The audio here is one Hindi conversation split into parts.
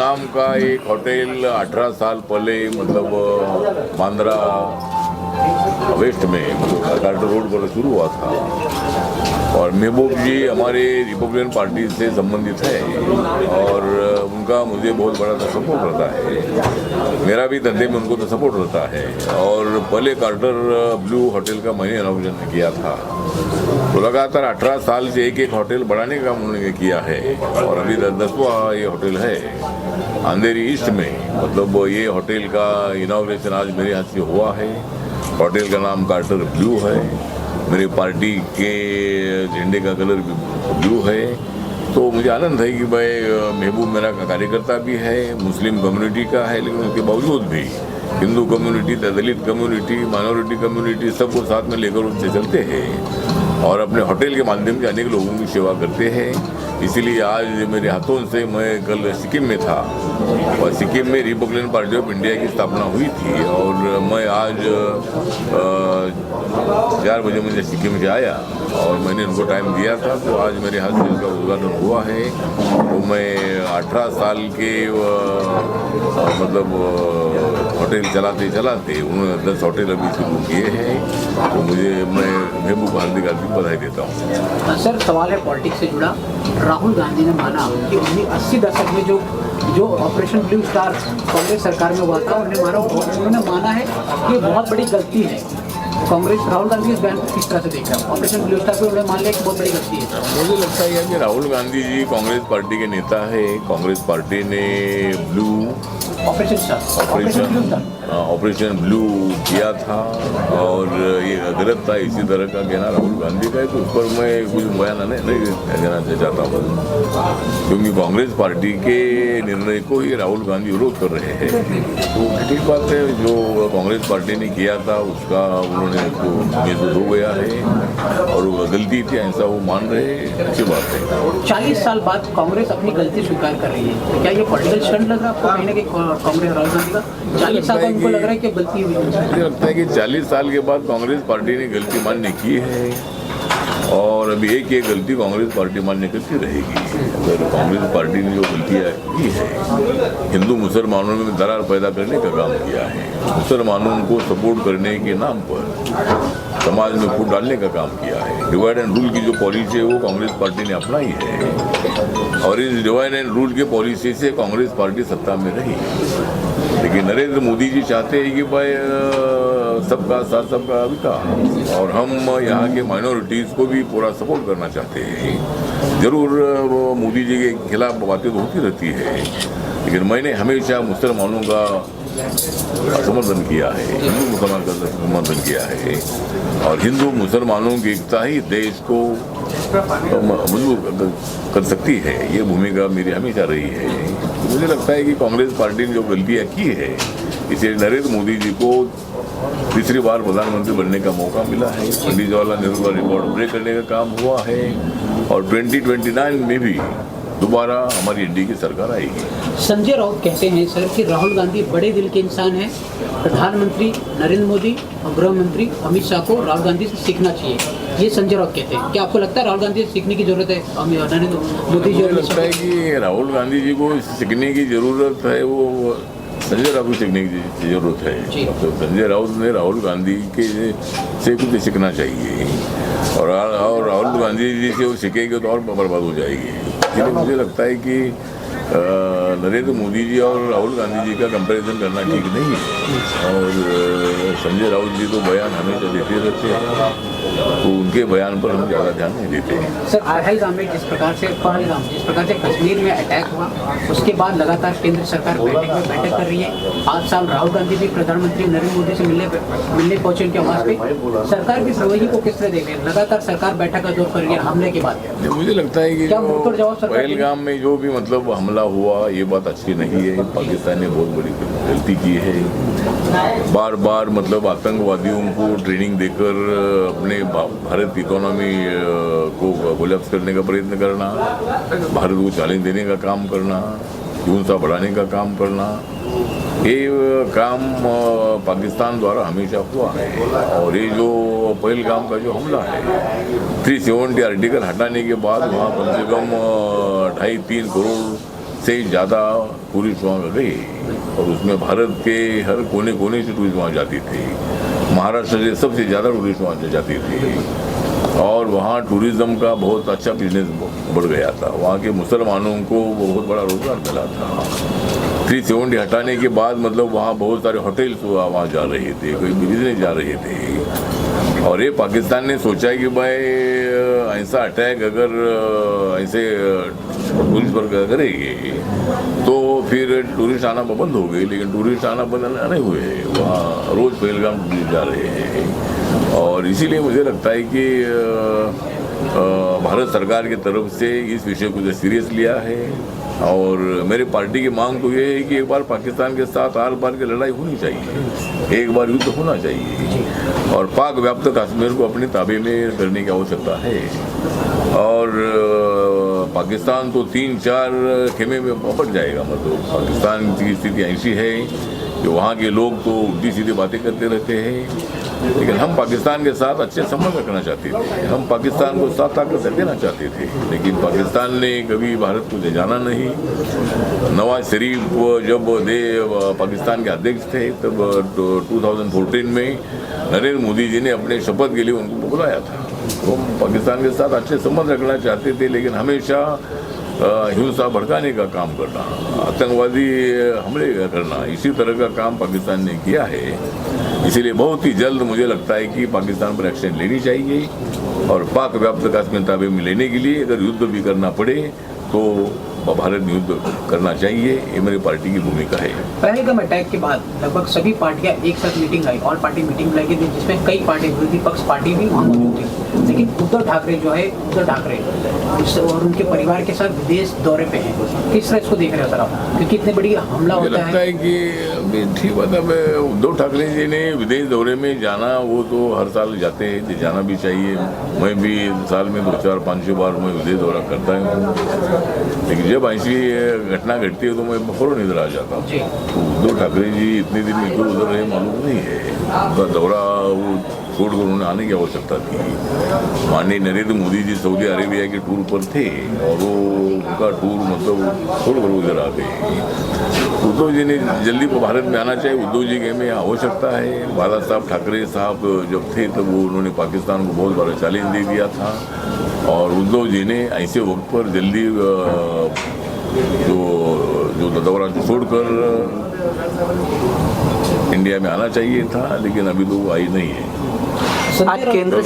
नाम का एक होटल 18 साल पहले मतलब बांद्रा वेस्ट में कार्टर रोड पर शुरू हुआ था और महबूब जी हमारे रिपब्लिकन पार्टी से संबंधित है और उनका मुझे बहुत बड़ा तो सपोर्ट रहता है। मेरा भी धंधे में उनको तो सपोर्ट रहता है और पहले कार्टर ब्लू होटल का मैंने इनॉग्रेशन किया था तो लगातार 18 साल से एक होटल बढ़ाने का उन्होंने किया है और अभी 10वां ये होटल है अंधेरी ईस्ट में। मतलब ये होटल का इनॉग्रेशन आज मेरे हाथ से हुआ है। होटल का नाम कार्टर ब्लू है। मेरी पार्टी के झंडे का कलर भी ब्लू है। तो मुझे आनंद है कि भाई महबूब मेरा कार्यकर्ता भी है, मुस्लिम कम्युनिटी का है, लेकिन उसके बावजूद भी हिंदू कम्युनिटी, दलित कम्युनिटी, माइनॉरिटी कम्युनिटी सबको साथ में लेकर उनसे चलते हैं और अपने होटल के माध्यम से अनेक लोगों की सेवा करते हैं। इसीलिए आज मेरे हाथों से मैं कल सिक्किम में था और सिक्किम में रिपब्लिकन पार्टी ऑफ इंडिया की स्थापना हुई थी और मैं आज 4 बजे मुझे सिक्किम से आया और मैंने उनको टाइम दिया था तो आज मेरे हाथ से उसका उद्घाटन हुआ है। तो मैं 18 साल के मतलब होटल चलाते चलाते उन्होंने 10 होटल अभी शुरू किए हैं। तो मैं महबूब हार्दिक बधाई देता हूँ। सर सवाल है पॉलिटिक्स से जुड़ा। राहुल गांधी ने माना कि 80 दशक में जो ऑपरेशन ब्लू स्टार कांग्रेस सरकार में हुआ था उन्होंने माना है कि बहुत बड़ी गलती है। कांग्रेस राहुल गांधी इस बयान को किस तरह से देख रहा है? ऑपरेशन ब्लू स्टार को उन्होंने मान लिया कि बहुत बड़ी गलती है। मुझे लगता है कि राहुल गांधी जी कांग्रेस पार्टी के नेता है। कांग्रेस पार्टी ने ब्लू ऑपरेशन ऑपरेशन ब्लू किया था और ये गलत था, इसी तरह का कहना राहुल गांधी का है, तो उस पर मैं कुछ बयान नहीं देना चाहता हूँ, क्योंकि कांग्रेस पार्टी के निर्णय को ही राहुल गांधी विरोध कर रहे हैं। तो ठीक बात है, जो कांग्रेस पार्टी ने किया था उसका उन्होंने तो महसूस हो गया है और वो गलती थी ऐसा वो मान रहे हैं, अच्छी बात है। 40 साल बाद कांग्रेस अपनी गलती स्वीकार कर रही है, तो क्या ये पॉलिटिकल स्टंट लग रहा है आपको कहीं ना कहीं कांग्रेस राहुल गांधी का? 40 साल बाद उनको लग रहा है कि गलती हुई है। मुझे लगता है कि 40 साल के बाद कांग्रेस पार्टी ने गलती मान्य की है और अभी एक गलती कांग्रेस पार्टी मान्य करती रहेगी। अगर कांग्रेस पार्टी ने जो गलतियाँ की है, हिंदू मुसलमानों में दरार पैदा करने का काम किया है, मुसलमानों को सपोर्ट करने के नाम पर समाज में फूट डालने का काम किया है, डिवाइड एंड रूल की जो पॉलिसी है वो कांग्रेस पार्टी ने अपनाई है और इस डिवाइड एंड रूल की पॉलिसी से कांग्रेस पार्टी सत्ता में रही। लेकिन नरेंद्र मोदी जी चाहते हैं कि भाई सबका साथ सबका विकास, और हम यहाँ के माइनॉरिटीज़ को भी पूरा सपोर्ट करना चाहते हैं। जरूर मोदी जी के खिलाफ बातें तो होती रहती है, लेकिन मैंने हमेशा मुसलमानों का समर्थन किया है, हिंदू मुसलमान का समर्थन किया है और हिंदू मुसलमानों की एकता ही देश को मजबूत कर सकती है, ये भूमिका मेरी हमेशा रही है। मुझे लगता है कि कांग्रेस पार्टी ने जो गलतियाँ की है, इसे नरेंद्र मोदी जी को तीसरी बार प्रधानमंत्री बनने का मौका मिला है, पंडित जवाहरलाल नेहरू का रिकॉर्ड ब्रेक करने का काम हुआ है और 2029 में भी दोबारा हमारी एनडीए की सरकार आएगी। संजय राउत कहते हैं सर कि राहुल गांधी बड़े दिल के इंसान हैं, प्रधानमंत्री नरेंद्र मोदी और गृह मंत्री अमित शाह को राहुल गांधी से सीखना चाहिए, ये संजय राउत कहते हैं। क्या आपको लगता है राहुल गांधी से सीखने की जरूरत है नरेंद्र मोदी जी? लगता है कि राहुल गांधी जी को सीखने की जरूरत है, वो संजय राउत को सीखने की जरूरत है। तो संजय राउत ने राहुल गांधी के से कुछ सीखना चाहिए और राहुल गांधी जी से वो सीखेंगे तो और बर्बाद हो जाएगी। इसलिए मुझे लगता है कि नरेंद्र मोदी जी और राहुल गांधी जी का कंपैरिजन करना ठीक नहीं है और संजय राउत जी तो बयान हमेशा देते रहते हैं, तो उनके बयान पर हम ज़्यादा ध्यान नहीं देते हैं। सर पहलगाम में जिस प्रकार से कश्मीर में अटैक हुआ, उसके बाद लगातार केंद्र सरकार बैठक कर रही है। 5 साल राहुल गांधी भी प्रधानमंत्री नरेंद्र मोदी से मिलने पहुंचे उनके आवास पे, सरकार की रवैये को किस तरह देख रहे हैं? लगातार सरकार बैठक का दौर कर रही है हमले के बाद। मुझे लगता है कि पहलगाम में जो भी मतलब हमला हुआ, ये बात अच्छी नहीं है। पाकिस्तान ने बहुत बड़ी गलती की है, बार बार मतलब आतंकवादियों को ट्रेनिंग देकर अपने भारत की इकोनॉमी को कोलैप्स करने का प्रयत्न करना, भारत को चैलेंज देने का काम करना, हिंसा बढ़ाने का काम करना, ये काम पाकिस्तान द्वारा हमेशा हुआ है। और ये जो पहलगाम का जो हमला है, 370 आर्टिकल हटाने के बाद वहाँ कम से कम 2.5-3 करोड़ से ज़्यादा टूरिस्ट वहाँ गए और उसमें भारत के हर कोने कोने से टूरिस्ट वहाँ जाती थी। महाराष्ट्र से सबसे ज़्यादा टूरिस्ट वहाँ जाती थी और वहाँ टूरिज़्म का बहुत अच्छा बिजनेस बढ़ गया था। वहाँ के मुसलमानों को बहुत बड़ा रोजगार मिला था। 370 हटाने के बाद मतलब वहाँ बहुत सारे होटल्स वहाँ जा रहे थे, कोई बिजनेस जा रहे थे और ये पाकिस्तान ने सोचा कि भाई ऐसा अटैक अगर ऐसे टूरिस्ट पर करेंगे तो फिर टूरिस्ट आना बंद हो गई, लेकिन टूरिस्ट आना बंद नहीं हुए, वहाँ रोज़ पहलगाम जा रहे हैं। और इसीलिए मुझे लगता है कि भारत सरकार की तरफ से इस विषय को सीरियस लिया है और मेरी पार्टी की मांग तो ये है कि एक बार पाकिस्तान के साथ आर पार की लड़ाई होनी चाहिए, एक बार युद्ध होना चाहिए और पाक व्याप्त कश्मीर को अपने ताबे में करने की आवश्यकता है। और पाकिस्तान तो 3-4 खेमे में पड़ जाएगा। मतलब पाकिस्तान की स्थिति ऐसी है कि वहाँ के लोग तो उल्टी सीधी बातें करते रहते हैं, लेकिन हम पाकिस्तान के साथ अच्छे संबंध रखना चाहते थे, हम पाकिस्तान को साथ ताकत देना चाहते थे, लेकिन पाकिस्तान ने कभी भारत को ले जाना नहीं। नवाज शरीफ जब पाकिस्तान के अध्यक्ष थे तब 2014 में नरेंद्र मोदी जी ने अपने शपथ के लिए उनको बुलाया था। तो हम पाकिस्तान के साथ अच्छे संबंध रखना चाहते थे, लेकिन हमेशा हिंसा भड़काने का काम करना, आतंकवादी हमले करना, इसी तरह का काम पाकिस्तान ने किया है। इसीलिए बहुत ही जल्द मुझे लगता है कि पाकिस्तान पर एक्शन लेनी चाहिए। और पाक व्याप्त कश्मीर ताबे में लेने के लिए अगर युद्ध भी करना पड़े तो भारत युद्ध करना चाहिए, ये मेरी पार्टी की भूमिका है। पहलगाम अटैक के बाद लगभग सभी पार्टियां एक साथ meeting I, all party meeting बुलाई गई थी, जिसमें कई पार्टी विरोधी पक्ष पार्टी भी वहाँ मौजूद थी। लेकिन उद्धव ठाकरे जो है, उद्धव ठाकरे और उनके परिवार के साथ विदेश दौरे पे हैं। किस तरह इसको देख रहे हो सर आप, क्योंकि इतने बड़ी हमला मुझे होता लगता है? है कि अभी ठीक बात है, उद्धव ठाकरे जी ने विदेश दौरे में जाना, वो तो हर साल जाते हैं, तो जाना भी चाहिए। मैं भी साल में 2-4-5 बार मैं विदेश दौरा करता हूँ, लेकिन जब ऐसी घटना घटती है तो मैं फौरन इधर आ जाता हूँ। तो उद्धव ठाकरे जी इतने दिन इधर उधर रहे मालूम नहीं है, उनका दौरा वो छोड़कर उन्होंने आने की आवश्यकता थी। माननीय नरेंद्र मोदी जी सऊदी अरेबिया के टूर पर थे और वो उनका टूर मतलब छोड़कर वो इधर आ गए। उद्धव जी ने जल्दी भारत में आना चाहिए, उद्धव जी के में आवश्यकता है। बाला साहब ठाकरे साहब जब थे तब वो उन्होंने पाकिस्तान को बहुत बड़ा चैलेंज दे दिया था, और उद्धव जी ने ऐसे वक्त पर जल्दी जो दौरा छोड़कर इंडिया में आना चाहिए था, लेकिन अभी तो आई नहीं है। आज केंद्र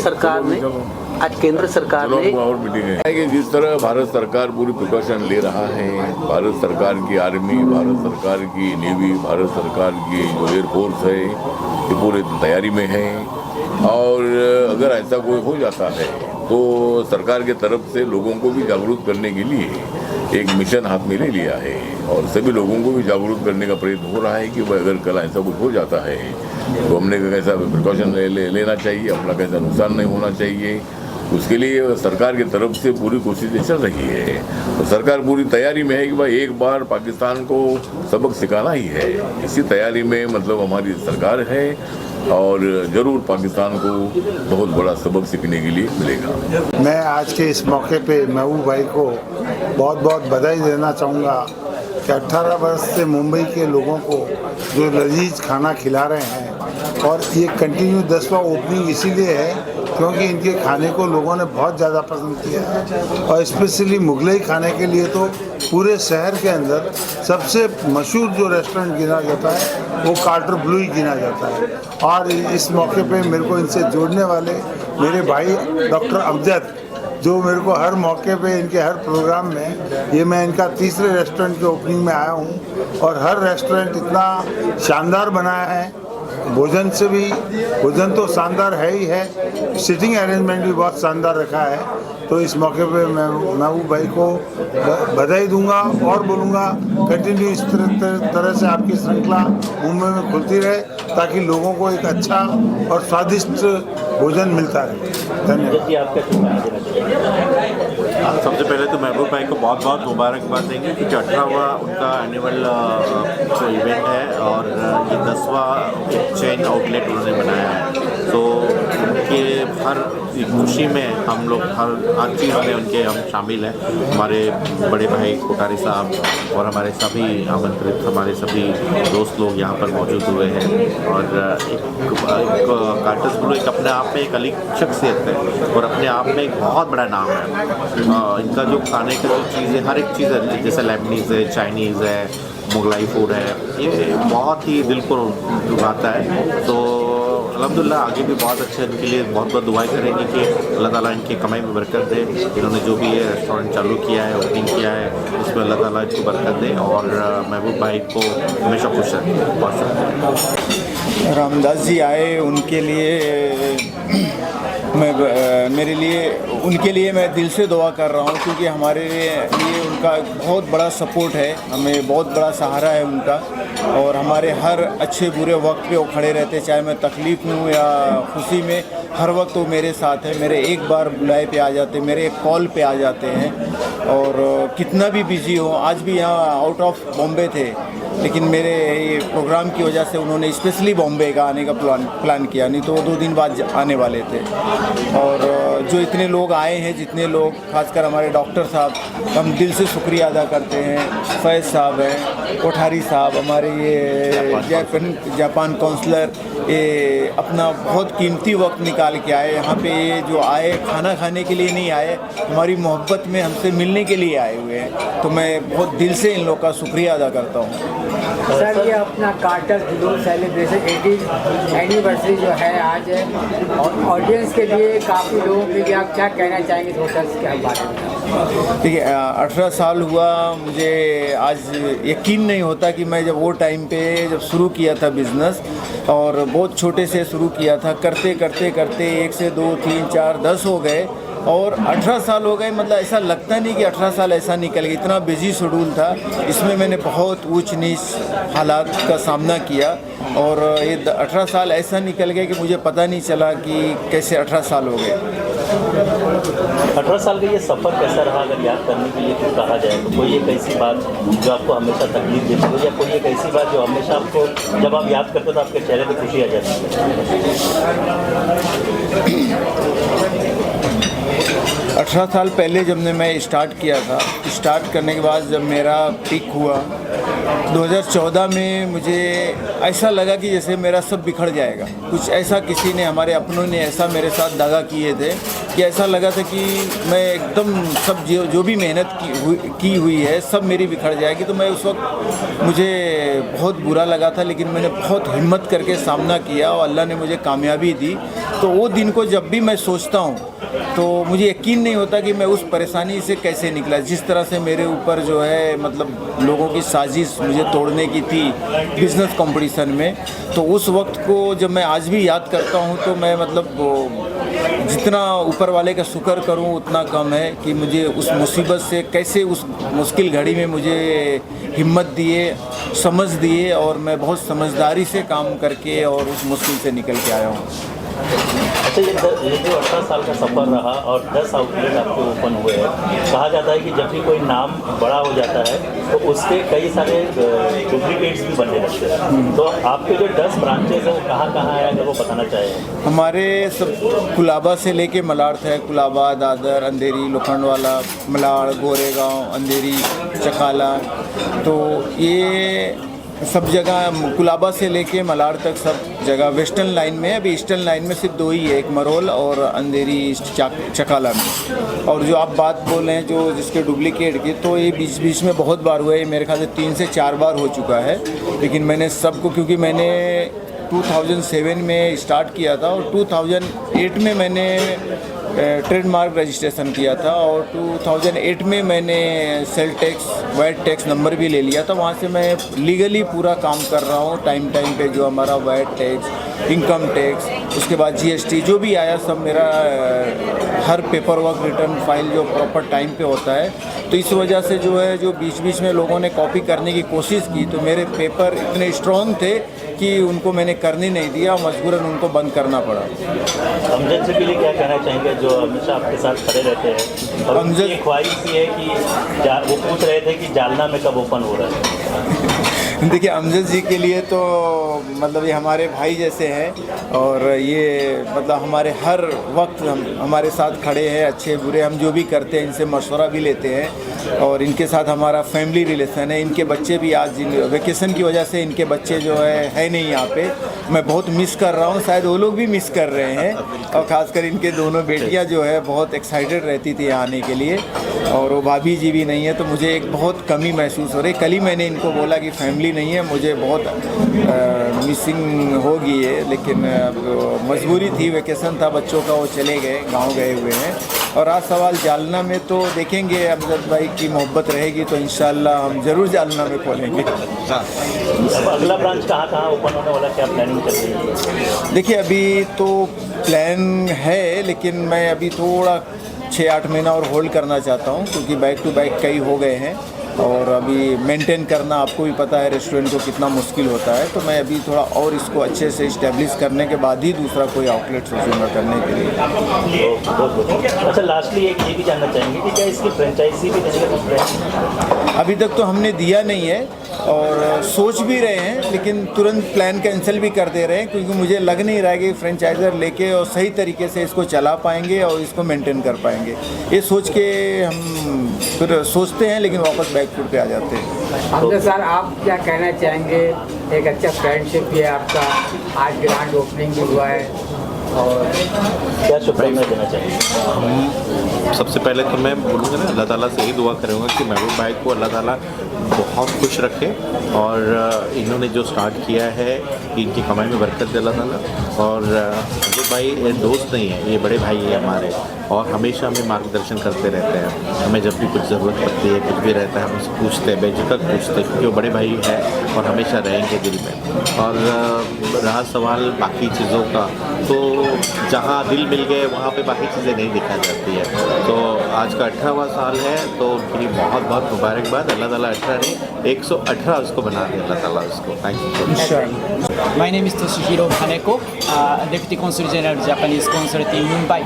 सरकार ने और मीटिंग है कि जिस तरह भारत सरकार पूरी प्रिकॉशन ले रहा है, भारत सरकार की आर्मी, भारत सरकार की नेवी, भारत सरकार की जो एयरफोर्स है, ये पूरे तैयारी में है। और अगर ऐसा कोई हो जाता है तो सरकार के तरफ से लोगों को भी जागरूक करने के लिए एक मिशन हाथ में ले लिया है, और सभी लोगों को भी जागरूक करने का प्रयत्न हो रहा है कि भाई अगर कल ऐसा कुछ हो जाता है तो हमने कैसा प्रिकॉशन लेना चाहिए, अपना कैसा नुकसान नहीं होना चाहिए, उसके लिए सरकार की तरफ से पूरी कोशिशें चल रही है। तो सरकार पूरी तैयारी में है कि भाई एक बार पाकिस्तान को सबक सिखाना ही है। इसी तैयारी में मतलब हमारी सरकार है, और ज़रूर पाकिस्तान को बहुत बड़ा सबक सीखने के लिए मिलेगा। मैं आज के इस मौके पे महबूब भाई को बहुत बहुत बधाई देना चाहूँगा कि 18 वर्ष से मुंबई के लोगों को जो लजीज खाना खिला रहे हैं, और ये कंटिन्यू 10वां ओपनिंग इसीलिए है क्योंकि इनके खाने को लोगों ने बहुत ज़्यादा पसंद किया है। और स्पेशली मुगलई खाने के लिए तो पूरे शहर के अंदर सबसे मशहूर जो रेस्टोरेंट गिना जाता है वो कार्टर ब्लू ही गिना जाता है। और इस मौके पे मेरे को इनसे जोड़ने वाले मेरे भाई डॉक्टर अमजद, जो मेरे को हर मौके पे इनके हर प्रोग्राम में, ये मैं इनका तीसरे रेस्टोरेंट के ओपनिंग में आया हूँ, और हर रेस्टोरेंट इतना शानदार बनाया है। भोजन तो शानदार है ही है, सिटिंग अरेंजमेंट भी बहुत शानदार रखा है। तो इस मौके पे मैं महबूब भाई को बधाई दूंगा और बोलूँगा कंटिन्यू इस तरह से आपकी श्रृंखला मुंबई में खुलती रहे, ताकि लोगों को एक अच्छा और स्वादिष्ट भोजन मिलता रहे। धन्यवाद। सबसे पहले तो महबूब भाई को बहुत बहुत मुबारकबाद देंगे, क्योंकि 18वां उनका एनुअल जो इवेंट है, और ये 10वां चेन आउटलेट उन्होंने बनाया है। तो उनके हर खुशी में हम लोग हर चीज़ में उनके हम शामिल हैं। हमारे बड़े भाई कोठारी साहब और हमारे सभी आमंत्रित हमारे सभी दोस्त लोग यहाँ पर मौजूद हुए हैं, और एक कार्टर्स ब्लू एक अपने आप में एक अलग शख्सियत है, और अपने आप में एक बहुत बड़ा नाम है। इनका जो खाने का जो चीज़ें, हर एक चीज़ है, जैसे लेबनीज़ है, चाइनीज़ है, मुगलाई फूड है, ये बहुत ही दिल को लुभाता है। तो अल्हम्दुलिल्लाह आगे भी बहुत अच्छे इनके लिए बहुत बहुत दुआएं करेंगे कि अल्लाह ताला इनके कमाई में बरकत दे। इन्होंने जो भी ये रेस्टोरेंट चालू किया है, ओपनिंग किया है, उसमें अल्लाह ताला इनको बरकत दे, और महबूब भाई को हमेशा खुश रखें। बहुत शुक्रिया। रामदास जी आए, उनके लिए उनके लिए मैं दिल से दुआ कर रहा हूँ, क्योंकि हमारे लिए उनका बहुत बड़ा सपोर्ट है, हमें बहुत बड़ा सहारा है उनका, और हमारे हर अच्छे बुरे वक्त पे वो खड़े रहते, चाहे मैं तकलीफ़ में हूँ या खुशी में, हर वक्त वो मेरे साथ है। मेरे एक बार बुलाए पे आ जाते, मेरे एक कॉल पे आ जाते हैं, और कितना भी बिजी हो, आज भी यहाँ आउट ऑफ बॉम्बे थे, लेकिन मेरे ये प्रोग्राम की वजह से उन्होंने स्पेशली बॉम्बे का आने का प्लान किया, नहीं तो वो 2 दिन बाद आने वाले थे। और जो इतने लोग आए हैं, जितने लोग, खासकर हमारे डॉक्टर साहब, हम दिल से शुक्रिया अदा करते हैं। फैज़ साहब हैं, कोठारी साहब, हमारे ये जापान काउंसलर, ये अपना बहुत कीमती वक्त निकाल के आए यहाँ पे। ये जो आए खाना खाने के लिए नहीं आए, हमारी मोहब्बत में हमसे मिलने के लिए आए हुए हैं, तो मैं बहुत दिल से इन लोग का शुक्रिया अदा करता हूँ। सर, ये अपना quarter blue celebration 80th anniversary जो है आज है, और ऑडियंस के लिए, काफ़ी लोगों के लिए आप क्या कहना चाहेंगे होटल्स के बारे में? देखिए 18 साल हुआ मुझे, आज यकीन नहीं होता कि मैं जब वो टाइम पे जब शुरू किया था बिज़नेस, और बहुत छोटे से शुरू किया था, करते करते करते 1 से 2 3 4 10 हो गए और 18 साल हो गए। मतलब ऐसा लगता नहीं कि 18 साल ऐसा निकल गया, इतना बिजी शेड्यूल था। इसमें मैंने बहुत ऊंच नीच हालात का सामना किया और ये 18 साल ऐसा निकल गया कि मुझे पता नहीं चला कि कैसे 18 साल हो गए। 18 साल का ये सफ़र कैसा रहा, अगर याद करने के लिए कुछ कहा जाए तो कोई एक ऐसी बात जो आपको हमेशा तकलीफ देती हो, या कोई एक ऐसी बात जो हमेशा आपको जब आप याद करते हो तो आपके चेहरे पर खुशी आ जाती है? 18 साल पहले जब मैं स्टार्ट किया था, स्टार्ट करने के बाद जब मेरा पीक हुआ 2014 में, मुझे ऐसा लगा कि जैसे मेरा सब बिखर जाएगा। कुछ ऐसा किसी ने, हमारे अपनों ने ऐसा मेरे साथ दगा किए थे कि ऐसा लगा था कि मैं एकदम सब जो भी मेहनत की हुई है सब मेरी बिखर जाएगी। तो मैं उस वक्त, मुझे बहुत बुरा लगा था, लेकिन मैंने बहुत हिम्मत करके सामना किया और अल्लाह ने मुझे कामयाबी दी। तो वो दिन को जब भी मैं सोचता हूँ तो मुझे यकीन नहीं होता कि मैं उस परेशानी से कैसे निकला। जिस तरह से मेरे ऊपर जो है मतलब लोगों की साजिश मुझे तोड़ने की थी बिज़नेस कंपटीशन में, तो उस वक्त को जब मैं आज भी याद करता हूँ तो मैं मतलब जितना ऊपर वाले का शुक्र करूँ उतना कम है कि मुझे उस मुसीबत से कैसे, उस मुश्किल घड़ी में मुझे हिम्मत दिए, समझ दिए और मैं बहुत समझदारी से काम करके और उस मुश्किल से निकल के आया हूँ। अच्छा, ये जो 18 साल का सफ़र रहा और 10 आउटलेट आपके ओपन हुए हैं, कहा जाता है कि जब भी कोई नाम बड़ा हो जाता है तो उसके कई सारे डुप्लीकेट्स भी बनने लगते हैं। तो आपके जो 10 ब्रांचेस हैं वो कहाँ है, अगर वो बताना चाहें? हमारे सब कुलाबा से लेके मलाड़ है, कुलाबा, दादर, अंधेरी, लोखंडवाला, मलाड़, गोरेगांव, अंधेरी, चकाला, तो ये सब जगह कुलाबा से लेके मलाड़ तक सब जगह वेस्टर्न लाइन में है। अभी ईस्टर्न लाइन में सिर्फ 2 ही है, एक मरोल और अंधेरी चकाला में। और जो आप बात बोल रहे हैं जो जिसके डुप्लीकेट की, तो ये बीच में बहुत बार हुआ है, मेरे ख्याल से 3 से 4 बार हो चुका है। लेकिन मैंने सबको, क्योंकि मैंने 2007 में स्टार्ट किया था और 2008 में मैंने ट्रेडमार्क रजिस्ट्रेशन किया था और 2008 में मैंने sale tax, VAT tax number भी ले लिया था। वहाँ से मैं लीगली पूरा काम कर रहा हूँ टाइम पे, जो हमारा वैट टैक्स, इनकम टैक्स, उसके बाद GST जो भी आया सब मेरा हर पेपर वर्क, रिटर्न फाइल जो प्रॉपर टाइम पे होता है। तो इस वजह से जो है, जो बीच में लोगों ने कॉपी करने की कोशिश की तो मेरे पेपर इतने स्ट्रॉन्ग थे कि उनको मैंने करने नहीं दिया, मजबूरन उनको बंद करना पड़ा। अमजद जी के लिए क्या कहना चाहेंगे जो हमेशा आपके साथ खड़े रहते हैं? और उनकी ख्वाहिश ये है कि वो पूछ रहे थे कि जालना में कब ओपन हो रहा है? देखिए, अमजद जी के लिए तो मतलब ये हमारे भाई जैसे हैं और ये मतलब हमारे हर वक्त हमारे साथ खड़े हैं, अच्छे बुरे हम जो भी करते हैं इनसे मशवरा भी लेते हैं और इनके साथ हमारा फैमिली रिलेशन है। इनके बच्चे भी आज वेकेशन की वजह से इनके बच्चे जो है नहीं यहाँ पे, मैं बहुत मिस कर रहा हूँ, शायद वो लोग भी मिस कर रहे हैं। और ख़ासकर इनके दोनों बेटियाँ जो है बहुत एक्साइटेड रहती थी आने के लिए और वो भाभी जी भी नहीं है, तो मुझे एक बहुत कमी महसूस हो रही। कल ही मैंने इनको बोला कि फैमिली नहीं है, मुझे बहुत मिसिंग होगी है, लेकिन मजबूरी थी, वेकेशन था बच्चों का, वो चले गए, गांव गए हुए हैं। और आज सवाल जालना में, तो देखेंगे अमजद भाई की मोहब्बत रहेगी तो इंशाल्लाह हम ज़रूर जालना में खोलेंगे। अब अगला ब्रांच कहाँ ओपन होने वाला, क्या प्लानिंग चल रही है? देखिए, अभी तो प्लान है, लेकिन मैं अभी थोड़ा 6-8 महीना और होल्ड करना चाहता हूँ, क्योंकि बैक टू बैक कई हो गए हैं और अभी मेंटेन करना आपको भी पता है रेस्टोरेंट को कितना मुश्किल होता है। तो मैं अभी थोड़ा और इसको अच्छे से इस्टेब्लिश करने के बाद ही दूसरा कोई आउटलेट सोचूंगा करने के लिए। अच्छा, लास्टली एक ये भी जानना चाहेंगे कि क्या इसकी फ्रेंचाइजी भी देने का प्लान? अभी तक तो हमने दिया नहीं है और सोच भी रहे हैं, लेकिन तुरंत प्लान कैंसिल भी कर दे रहे हैं, क्योंकि मुझे लग नहीं रहा है कि फ्रेंचाइजर लेके और सही तरीके से इसको चला पाएंगे और इसको मेंटेन कर पाएंगे। ये सोच के हम फिर सोचते हैं, लेकिन वापस बैक फुट पे आ जाते हैं। अमजद सर, आप क्या कहना चाहेंगे? एक अच्छा फ्रेंडशिप भी है आपका, आज ग्रैंड ओपनिंग भी हुआ है और क्या शुभकामनाएं देना चाहिए? सबसे पहले तो मैं बोलूँगा ना, अल्लाह ताला से ही दुआ करूँगा कि महबूब भाई को अल्लाह ताला बहुत खुश रखे और इन्होंने जो स्टार्ट किया है इनकी कमाई में बरकत दे अल्लाह ताला। और जो भाई ये दोस्त नहीं है, ये बड़े भाई है हमारे और हमेशा हमें मार्गदर्शन करते रहते हैं। हमें जब भी कुछ ज़रूरत पड़ती है, कुछ भी रहता है, हम उससे पूछते हैं, बेझिझक पूछते हैं, क्योंकि वो बड़े भाई है और हमेशा रहेंगे दिल में। और रहा सवाल बाकी चीज़ों का, तो जहाँ दिल मिल गए वहाँ पे बाकी चीज़ें नहीं दिखाई जाती है। तो आज का 18वां साल है, तो उनके लिए बहुत बहुत मुबारकबाद। अल्लाह ताला 18 नहीं 118 उसको बना दे अल्लाह ताला उसको। Thank you. My name is Toshihiro Kaneko, Deputy Consul General, Japanese Consulate in Mumbai.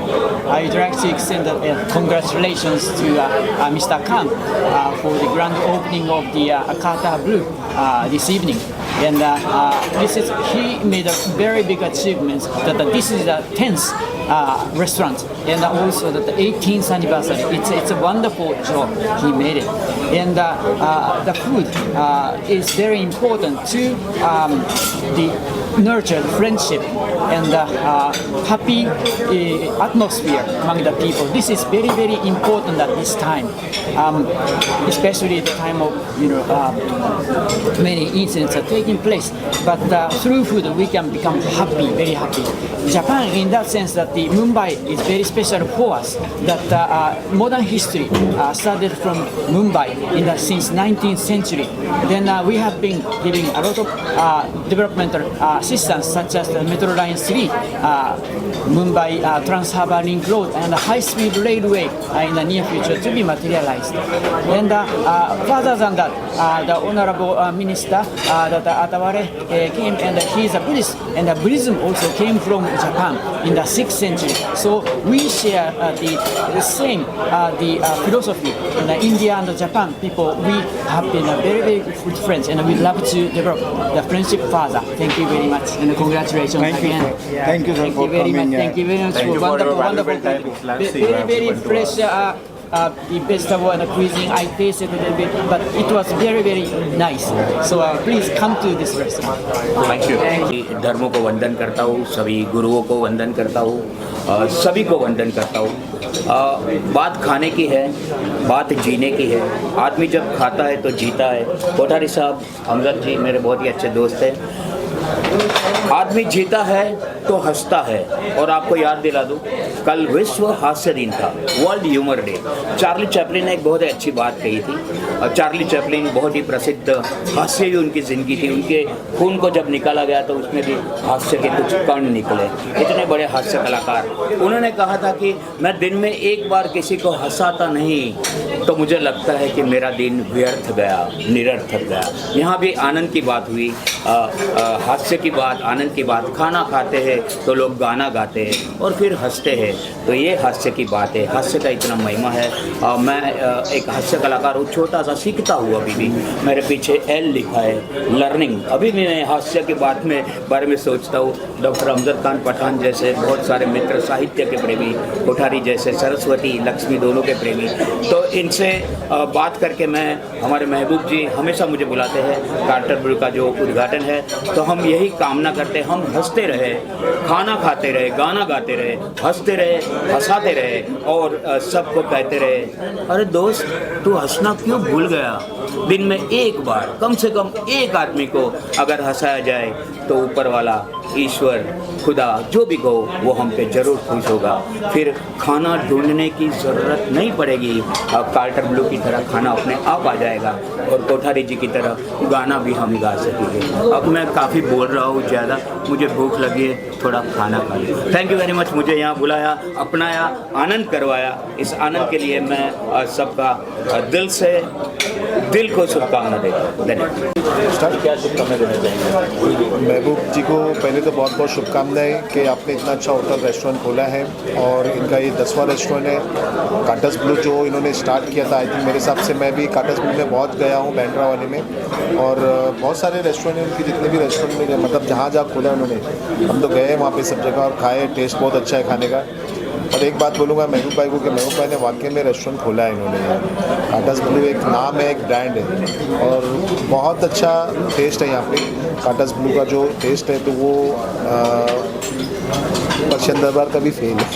I would like to extend congratulations to Mr. Khan for the grand opening of the Akata Blue this evening. And he made a very big achievement that this is the 10th restaurant and also the 18th anniversary. It's a wonderful job he made it. And the food is very important to the nurture the friendship and happy atmosphere among the people. This is very, very important at this time, especially at the time of many incidents are taking place. But through food we can become happy, very happy. Japan, in that sense, that the Mumbai is very special for us. That modern history started from Mumbai since 19th century. Then we have been giving a lot of developmental assistance, such as the Metro Line 3, Mumbai Trans-Harbour Link Road, and the high-speed railway in the near future to be materialized. And further than that, the Honorable Minister that Ataware came, and he is a Buddhist, and Buddhism also came from Japan in the 6th century. So we share the same philosophy. And India and Japan people, we have been very, very good friends, and we love to develop the friendship further. Thank you very much, and congratulations again. Thank you, sir, for very coming. much. Thank you very much Thank for you for wonderful, your wonderful valuable time. It's very, very fresh. The vegetable and the cuisine, I tasted a little bit, but it was very, very nice. So please come to this restaurant. Thank you. धर्मों को वंदन करता हूँ, सभी गुरुओं को वंदन करता हूँ, सभी को वंदन करता हूँ। बात खाने की है, बात जीने की है। आदमी जब खाता है तो जीता है। कोठारी साहब, अमजद जी मेरे बहुत ही अच्छे दोस्त हैं। आदमी जीता है तो हंसता है। और आपको याद दिला दूं, कल विश्व हास्य दिन था, world humour day. Charlie Chaplin ने एक बहुत ही अच्छी बात कही थी। और चार्ली चैपलिन बहुत ही प्रसिद्ध हास्य ही उनकी ज़िंदगी थी। उनके खून को जब निकाला गया तो उसमें भी हास्य के कुछ कण निकले। इतने बड़े हास्य कलाकार। उन्होंने कहा था कि मैं दिन में एक बार किसी को हंसाता नहीं तो मुझे लगता है कि मेरा दिन व्यर्थ गया, निरर्थक गया। यहाँ भी आनंद की बात हुई, हास्य की बात, आनंद की बात। खाना खाते हैं तो लोग गाना गाते हैं और फिर हंसते हैं, तो ये हास्य की बात है। हास्य का इतना महिमा है। मैं एक हास्य कलाकार हूँ, छोटा सा सीखता हूँ अभी भी। मेरे पीछे एल लिखा है, लर्निंग। अभी भी मैं हास्य के बारे में सोचता हूँ। डॉक्टर अमजद खान पठान जैसे बहुत सारे मित्र, साहित्य के प्रेमी, कोठारी जैसे, सरस्वती, लक्ष्मी दोनों के प्रेमी, तो इनसे बात करके मैं, हमारे महबूब जी हमेशा मुझे बुलाते हैं। कार्टर ब्रू का जो उद्घाटन है, तो हम यही कामना करते हैं, हम हंसते रहे, खाना खाते रहे, गाना गाते रहे, हंसते रहे, हंसाते रहे और सबको कहते रहे, अरे दोस्त तू हंसना क्यों भूल गया। दिन में एक बार, कम से कम एक आदमी को अगर हंसाया जाए तो ऊपर वाला, ईश्वर, खुदा, जो भी कहो, वो हम पे ज़रूर खुश होगा। फिर खाना ढूंढने की ज़रूरत नहीं पड़ेगी। कार्टर ब्लू की तरह खाना अपने आप आ जाएगा और कोठारी जी की तरह गाना भी हम गा सकेंगे। अब मैं काफ़ी बोल रहा हूँ ज़्यादा, मुझे भूख लगी है, थोड़ा खाना खा लूँ। थैंक यू वेरी मच, मुझे यहाँ बुलाया, अपनाया, आनंद करवाया। इस आनंद के लिए मैं सबका दिल को शुभकामना देता हूँ। धन्यवाद। क्या शुभकामनाएं देना चाहेंगे? महबूब जी को पहले तो बहुत बहुत शुभकामनाएं कि आपने इतना अच्छा होटल रेस्टोरेंट खोला है और इनका ये 10वां रेस्टोरेंट है। काटस ब्लू जो इन्होंने स्टार्ट किया था, आई थिंक मेरे हिसाब से मैं भी काटस ब्लू में बहुत गया हूँ, बैंड्रा वाले में, और बहुत सारे रेस्टोरेंट हैं उनकी, जितने भी रेस्टोरेंट में गए, मतलब जहाँ जहाँ खोला उन्होंने, हम तो गए वहाँ पे सब जगह और खाए। टेस्ट बहुत अच्छा है खाने का। और एक बात बोलूँगा महबूब भाई को कि महबूब भाई ने वाकई में रेस्टोरेंट खोला है इन्होंने। काटस ब्लू एक नाम है, एक ब्रांड है और बहुत अच्छा टेस्ट है यहाँ पे। काटस ब्लू का जो टेस्ट है तो वो पर्शियन दरबार का भी फेल है।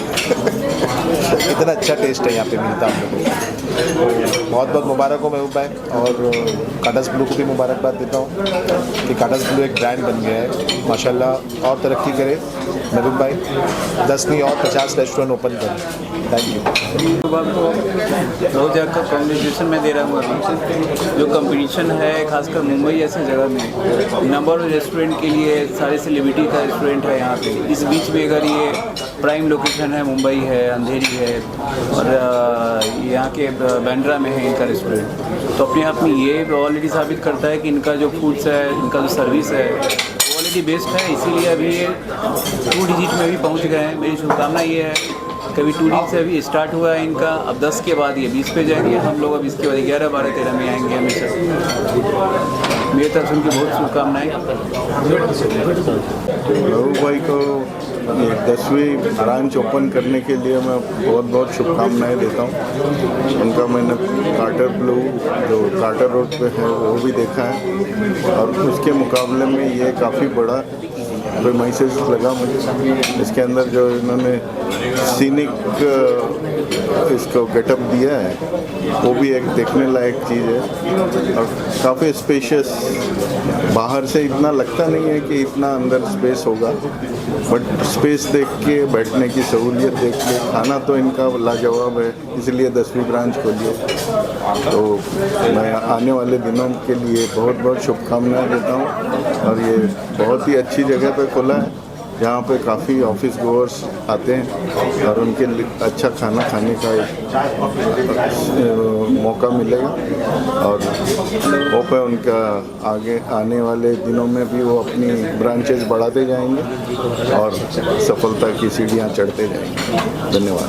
इतना अच्छा टेस्ट है यहाँ पे मिलता है हम लोगों को। बहुत बहुत मुबारक हो महबूब भाई, और काटस ब्लू को भी मुबारकबाद देता हूँ कि काटस ब्लू एक ब्रांड बन गया है। माशाल्लाह और तरक्की करे महबूब भाई, 10 नहीं और 50 रेस्टोरेंट ओपन करें। Thank you. बहुत जगह का कॉम्पिटिशन मैं दे रहा हूँ अभी, जो कंपटीशन है खासकर मुंबई जैसे जगह में नंबर ऑफ रेस्टोरेंट के लिए सारे सेलिब्रिटी का रेस्टोरेंट है यहाँ पे। इस बीच में अगर ये प्राइम लोकेशन है, मुंबई है, अंधेरी है और यहाँ के बांद्रा में है इनका रेस्टोरेंट, तो अपने आप में ये ऑलरेडी साबित करता है कि इनका जो फूड्स है, इनका जो सर्विस है क्वालिटी बेस्ट है। इसीलिए अभी ये 2 डिजिट में भी पहुँच गए हैं। मेरी शुभकामना ये है कभी 2 डिजिट से अभी स्टार्ट हुआ है इनका, अब 10 के बाद ये 20 पे जाएंगे, हम लोग अब इसके बाद 11, 12, 13 में आएंगे हमेशा। मेरी तरफ से उनकी बहुत शुभकामनाएं। महबूब भाई को ये 10वीं ब्रांच ओपन करने के लिए मैं बहुत बहुत शुभकामनाएं देता हूँ। उनका मैंने कार्टर ब्लू जो कार्टर रोड पे है वो भी देखा है, और उसके मुकाबले में ये काफ़ी बड़ा कोई मैसेज लगा मुझे। इसके अंदर जो इन्होंने सीनिक इसको गेटअप दिया है वो भी एक देखने लायक चीज़ है, और काफ़ी स्पेशियस। बाहर से इतना लगता नहीं है कि इतना अंदर स्पेस होगा, बट स्पेस देख के, बैठने की सहूलियत देख के, खाना तो इनका लाजवाब है, इसलिए 10वीं ब्रांच खोली है। तो मैं आने वाले दिनों के लिए बहुत बहुत शुभकामनाएं देता हूँ, और ये बहुत ही अच्छी जगह पे खुला है जहाँ पे काफ़ी ऑफिस गोअर्स आते हैं और उनके लिए अच्छा खाना खाने का मौका मिलेगा, और होप है उनका आगे आने वाले दिनों में भी वो अपनी ब्रांचेस बढ़ाते जाएंगे और सफलता की सीढ़ियाँ चढ़ते जाएंगे। धन्यवाद।